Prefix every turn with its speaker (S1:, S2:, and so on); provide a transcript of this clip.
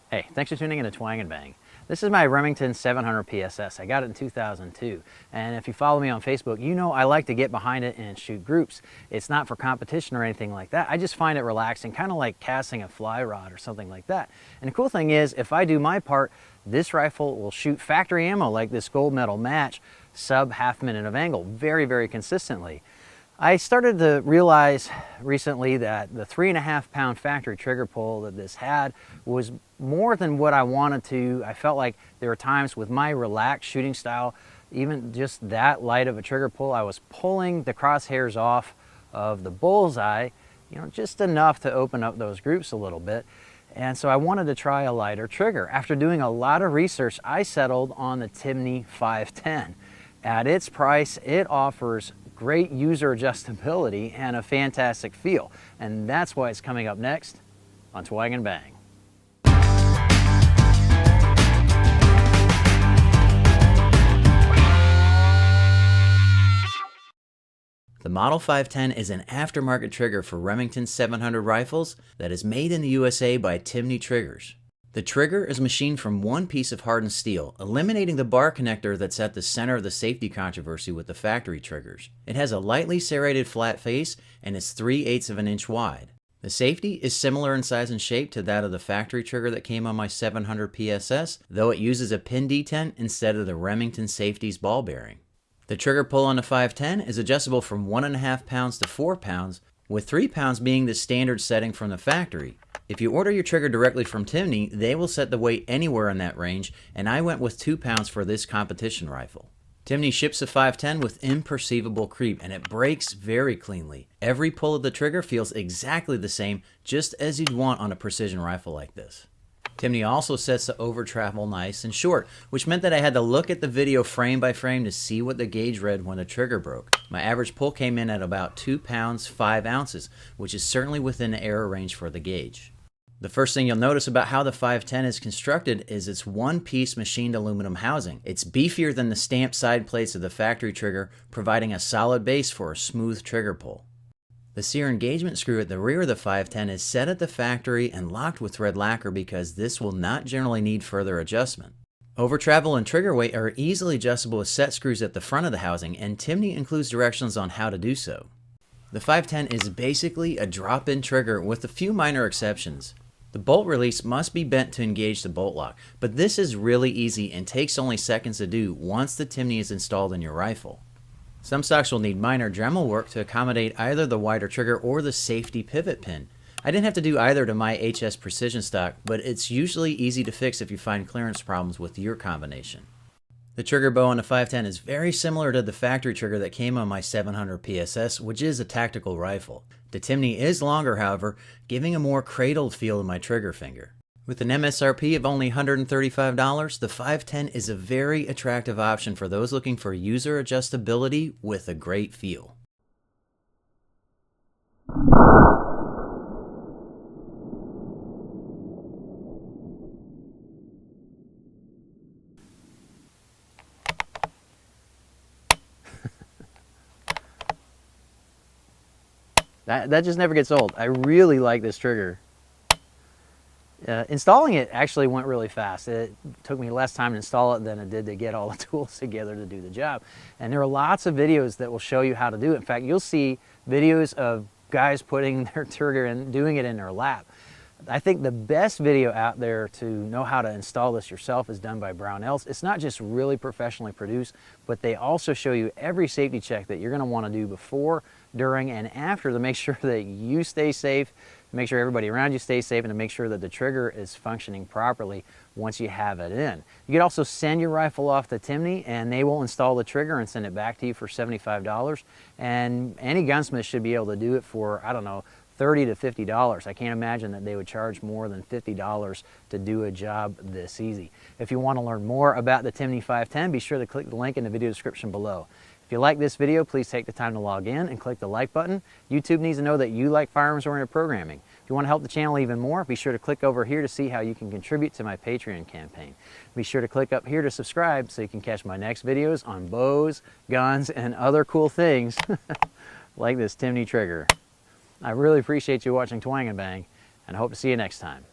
S1: Hey, thanks for tuning in to Twang and Bang. This is my Remington 700 PSS. I got it in 2002. And if you follow me on Facebook, you know I like to get behind it and shoot groups. It's not for competition or anything like that. I just find it relaxing, kind of like casting a fly rod or something like that. And the cool thing is, if I do my part, this rifle will shoot factory ammo like this gold medal match, sub half minute of angle, very, very consistently. I started to realize recently that the 3.5 pound factory trigger pull that this had was more than what I wanted to. I felt like there were times with my relaxed shooting style, even just that light of a trigger pull, I was pulling the crosshairs off of the bullseye, just enough to open up those groups a little bit. And so I wanted to try a lighter trigger. After doing a lot of research, I settled on the Timney 510. At its price, it offers great user adjustability and a fantastic feel. And that's why it's coming up next on Twang and Bang. The Model 510 is an aftermarket trigger for Remington 700 rifles that is made in the USA by Timney Triggers. The trigger is machined from one piece of hardened steel, eliminating the bar connector that's at the center of the safety controversy with the factory triggers. It has a lightly serrated flat face and is 3/8 of an inch wide. The safety is similar in size and shape to that of the factory trigger that came on my 700 PSS, though it uses a pin detent instead of the Remington Safety's ball bearing. The trigger pull on the 510 is adjustable from 1.5 pounds to 4 pounds, with 3 pounds being the standard setting from the factory. If you order your trigger directly from Timney, they will set the weight anywhere in that range, and I went with 2 pounds for this competition rifle. Timney ships the 510 with imperceivable creep, and it breaks very cleanly. Every pull of the trigger feels exactly the same, just as you'd want on a precision rifle like this. Timney also sets the over travel nice and short, which meant that I had to look at the video frame by frame to see what the gauge read when the trigger broke. My average pull came in at about 2 pounds 5 ounces, which is certainly within the error range for the gauge. The first thing you'll notice about how the 510 is constructed is its one-piece machined aluminum housing. It's beefier than the stamped side plates of the factory trigger, providing a solid base for a smooth trigger pull. The sear engagement screw at the rear of the 510 is set at the factory and locked with red lacquer because this will not generally need further adjustment. Over travel and trigger weight are easily adjustable with set screws at the front of the housing, and Timney includes directions on how to do so. The 510 is basically a drop-in trigger with a few minor exceptions. The bolt release must be bent to engage the bolt lock, but this is really easy and takes only seconds to do once the Timney is installed in your rifle. Some stocks will need minor Dremel work to accommodate either the wider trigger or the safety pivot pin. I didn't have to do either to my HS Precision stock, but it's usually easy to fix if you find clearance problems with your combination. The trigger bow on the 510 is very similar to the factory trigger that came on my 700 PSS, which is a tactical rifle. The Timney is longer, however, giving a more cradled feel to my trigger finger. With an MSRP of only $135, the 510 is a very attractive option for those looking for user adjustability with a great feel. That just never gets old. I really like this trigger. Installing it actually went really fast. It took me less time to install it than it did to get all the tools together to do the job. And there are lots of videos that will show you how to do it. In fact, you'll see videos of guys putting their trigger and doing it in their lap. I think the best video out there to know how to install this yourself is done by Brownells. It's not just really professionally produced, but they also show you every safety check that you're going to want to do before, during, and after to make sure that you stay safe, to make sure everybody around you stays safe, and to make sure that the trigger is functioning properly once you have it in. You can also send your rifle off to Timney and they will install the trigger and send it back to you for $75. And any gunsmith should be able to do it for, I don't know, $30 to $50. I can't imagine that they would charge more than $50 to do a job this easy. If you want to learn more about the Timney 510, be sure to click the link in the video description below. If you like this video, please take the time to log in and click the like button. YouTube needs to know that you like firearms-oriented programming. If you want to help the channel even more, be sure to click over here to see how you can contribute to my Patreon campaign. Be sure to click up here to subscribe so you can catch my next videos on bows, guns, and other cool things like this Timney trigger. I really appreciate you watching Twang and Bang, and I hope to see you next time.